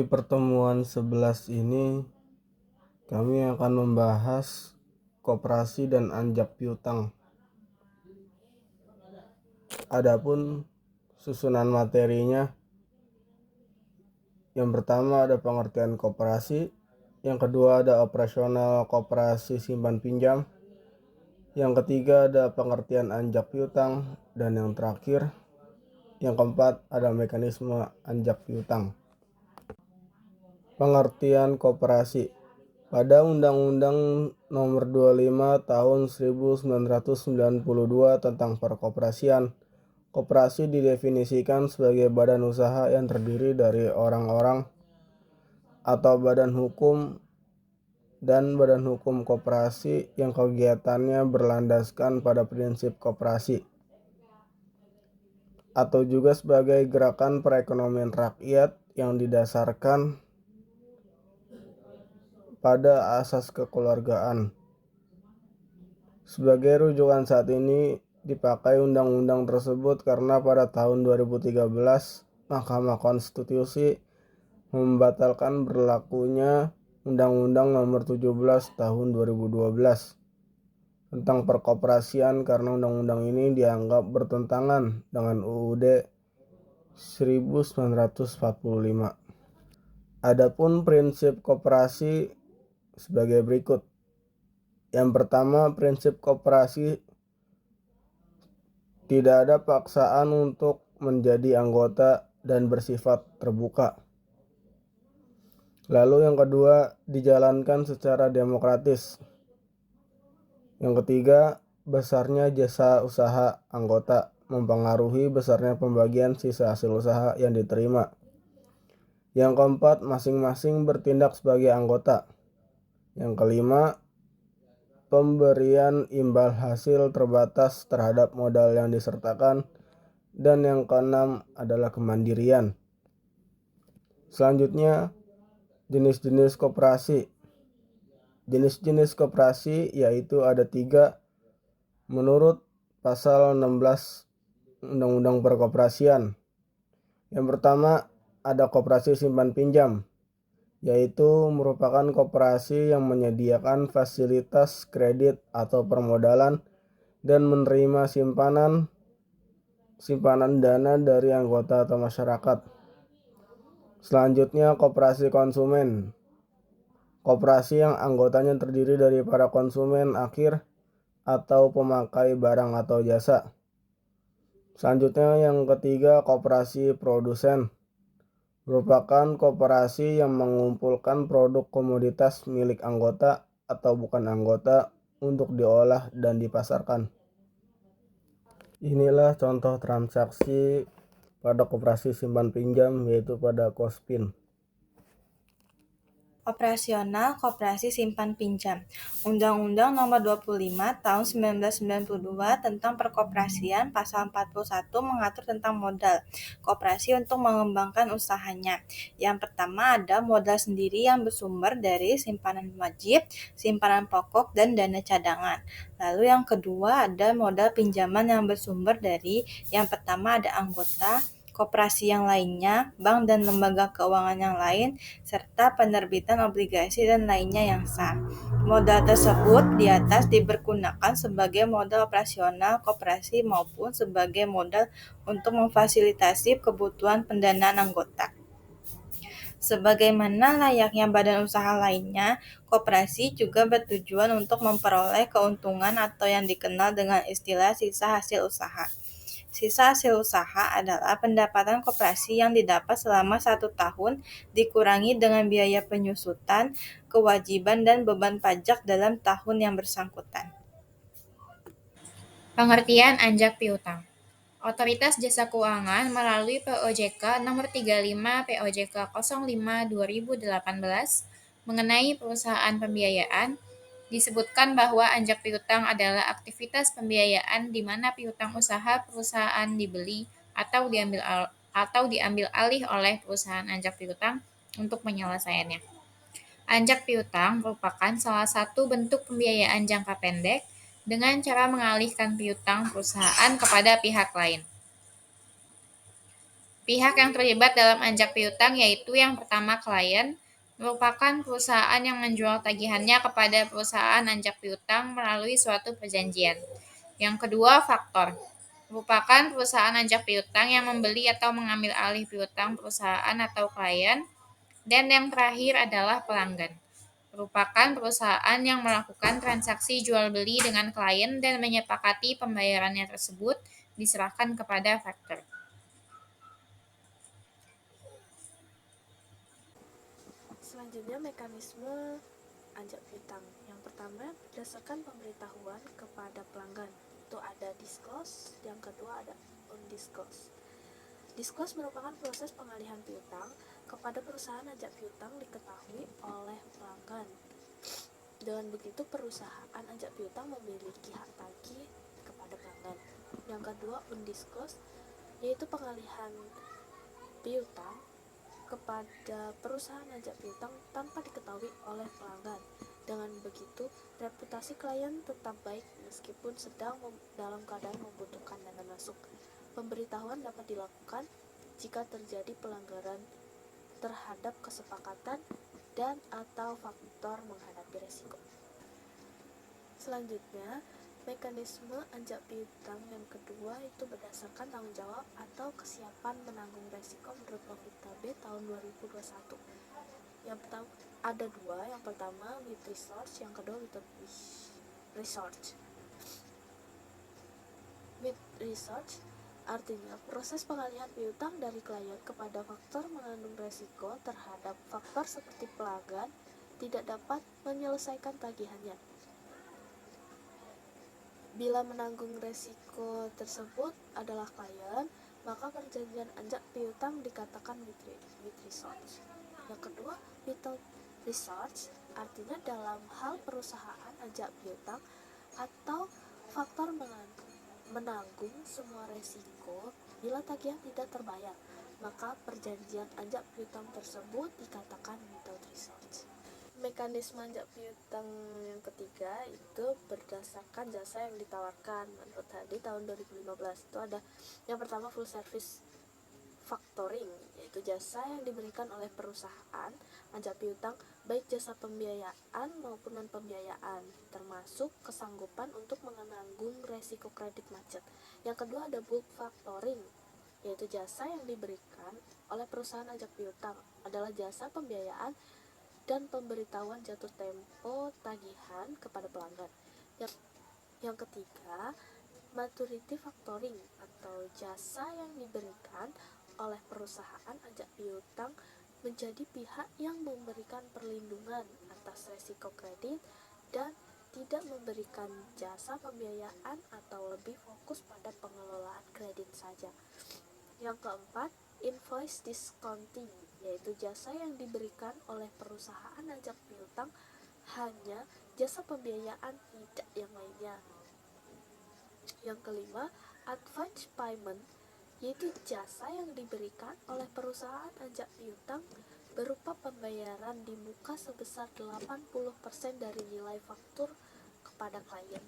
Di pertemuan 11 ini, kami akan membahas koperasi dan anjak piutang. Adapun susunan materinya, yang pertama ada pengertian koperasi, yang kedua ada operasional koperasi simpan pinjam, yang ketiga ada pengertian anjak piutang, dan yang terakhir, yang keempat ada mekanisme anjak piutang. Pengertian koperasi. Pada Undang-Undang Nomor 25 Tahun 1992 tentang Perkoperasian, koperasi didefinisikan sebagai badan usaha yang terdiri dari orang-orang atau badan hukum dan badan hukum koperasi yang kegiatannya berlandaskan pada prinsip koperasi, atau juga sebagai gerakan perekonomian rakyat yang didasarkan pada asas kekeluargaan. Sebagai rujukan saat ini dipakai undang-undang tersebut karena pada tahun 2013 Mahkamah Konstitusi membatalkan berlakunya Undang-Undang Nomor 17 Tahun 2012 tentang perkoperasian karena undang-undang ini dianggap bertentangan dengan UUD 1945. Adapun prinsip koperasi sebagai berikut. Yang pertama, prinsip koperasi tidak ada paksaan untuk menjadi anggota dan bersifat terbuka. Lalu yang kedua, dijalankan secara demokratis. Yang ketiga, besarnya jasa usaha anggota mempengaruhi besarnya pembagian sisa hasil usaha yang diterima. Yang keempat, masing-masing bertindak sebagai anggota. Yang kelima, pemberian imbal hasil terbatas terhadap modal yang disertakan. Dan yang keenam adalah kemandirian. Selanjutnya, jenis-jenis koperasi. Jenis-jenis koperasi yaitu ada 3 menurut pasal 16 Undang-Undang Perkoperasian. Yang pertama ada koperasi simpan pinjam, yaitu merupakan koperasi yang menyediakan fasilitas kredit atau permodalan dan menerima simpanan dana dari anggota atau masyarakat. Selanjutnya koperasi konsumen. Koperasi yang anggotanya terdiri dari para konsumen akhir atau pemakai barang atau jasa. Selanjutnya yang ketiga koperasi produsen. Merupakan koperasi yang mengumpulkan produk komoditas milik anggota atau bukan anggota untuk diolah dan dipasarkan. Inilah contoh transaksi pada koperasi simpan pinjam, yaitu pada Kospin. Operasional Koperasi Simpan Pinjam. Undang-Undang Nomor 25 Tahun 1992 tentang Perkoperasian Pasal 41 mengatur tentang modal koperasi untuk mengembangkan usahanya. Yang pertama ada modal sendiri yang bersumber dari simpanan wajib, simpanan pokok, dan dana cadangan. Lalu yang kedua ada modal pinjaman yang bersumber dari yang pertama ada anggota, koperasi yang lainnya, bank dan lembaga keuangan yang lain, serta penerbitan obligasi dan lainnya yang sah. Modal tersebut di atas dipergunakan sebagai modal operasional koperasi maupun sebagai modal untuk memfasilitasi kebutuhan pendanaan anggota. Sebagaimana layaknya badan usaha lainnya, koperasi juga bertujuan untuk memperoleh keuntungan atau yang dikenal dengan istilah sisa hasil usaha. Sisa hasil usaha adalah pendapatan koperasi yang didapat selama 1 tahun dikurangi dengan biaya penyusutan, kewajiban, dan beban pajak dalam tahun yang bersangkutan. Pengertian anjak piutang. Otoritas Jasa Keuangan melalui POJK Nomor 35 POJK 05/2018 mengenai perusahaan pembiayaan disebutkan bahwa anjak piutang adalah aktivitas pembiayaan di mana piutang usaha perusahaan dibeli atau diambil alih oleh perusahaan anjak piutang untuk penyelesaiannya. Anjak piutang merupakan salah satu bentuk pembiayaan jangka pendek dengan cara mengalihkan piutang perusahaan kepada pihak lain. Pihak yang terlibat dalam anjak piutang yaitu yang pertama klien, merupakan perusahaan yang menjual tagihannya kepada perusahaan anjak piutang melalui suatu perjanjian. Yang kedua, faktor, merupakan perusahaan anjak piutang yang membeli atau mengambil alih piutang perusahaan atau klien. Dan yang terakhir adalah pelanggan, merupakan perusahaan yang melakukan transaksi jual beli dengan klien dan menyepakati pembayarannya tersebut diserahkan kepada faktor. Selanjutnya, mekanisme anjak piutang. Yang pertama, berdasarkan pemberitahuan kepada pelanggan. Itu ada disclose, yang kedua ada undisclose. Disclose merupakan proses pengalihan piutang kepada perusahaan anjak piutang diketahui oleh pelanggan. Dengan begitu, perusahaan anjak piutang memiliki hak tagih kepada pelanggan. Yang kedua, undisclose, yaitu pengalihan piutang kepada perusahaan anjak piutang tanpa diketahui oleh pelanggan. Dengan begitu, reputasi klien tetap baik meskipun sedang dalam keadaan membutuhkan dana masuk. Pemberitahuan dapat dilakukan jika terjadi pelanggaran terhadap kesepakatan dan atau faktor menghadapi resiko. Selanjutnya, mekanisme anjak piutang yang kedua itu berdasarkan tanggung jawab atau kesiapan menanggung resiko menurut Novita B tahun 2021. Yang pertama ada dua, yang pertama with research, yang kedua without research. With research artinya proses pengalihan piutang dari klien kepada faktor mengandung resiko terhadap faktor seperti pelanggan tidak dapat menyelesaikan tagihannya. Bila menanggung resiko tersebut adalah klien, maka perjanjian anjak piutang dikatakan with research. Yang kedua, without research artinya dalam hal perusahaan anjak piutang atau faktor menanggung semua resiko bila tagihan tidak terbayar, maka perjanjian anjak piutang tersebut dikatakan without research. Mekanisme anjak piutang yang ketiga itu berdasarkan jasa yang ditawarkan menurut Hadi tahun 2015. Itu ada yang pertama full service factoring, yaitu jasa yang diberikan oleh perusahaan anjak piutang baik jasa pembiayaan maupun non pembiayaan, termasuk kesanggupan untuk menanggung resiko kredit macet. Yang kedua ada bulk factoring, yaitu jasa yang diberikan oleh perusahaan anjak piutang adalah jasa pembiayaan dan pemberitahuan jatuh tempo tagihan kepada pelanggan. Yang ketiga, maturity factoring atau jasa yang diberikan oleh perusahaan anjak piutang menjadi pihak yang memberikan perlindungan atas resiko kredit dan tidak memberikan jasa pembiayaan atau lebih fokus pada pengelolaan kredit saja. Yang keempat, invoice discounting, yaitu jasa yang diberikan oleh perusahaan anjak piutang hanya jasa pembiayaan, tidak yang lainnya. Yang kelima, advance payment, yaitu jasa yang diberikan oleh perusahaan anjak piutang berupa pembayaran di muka sebesar 80% dari nilai faktur kepada klien.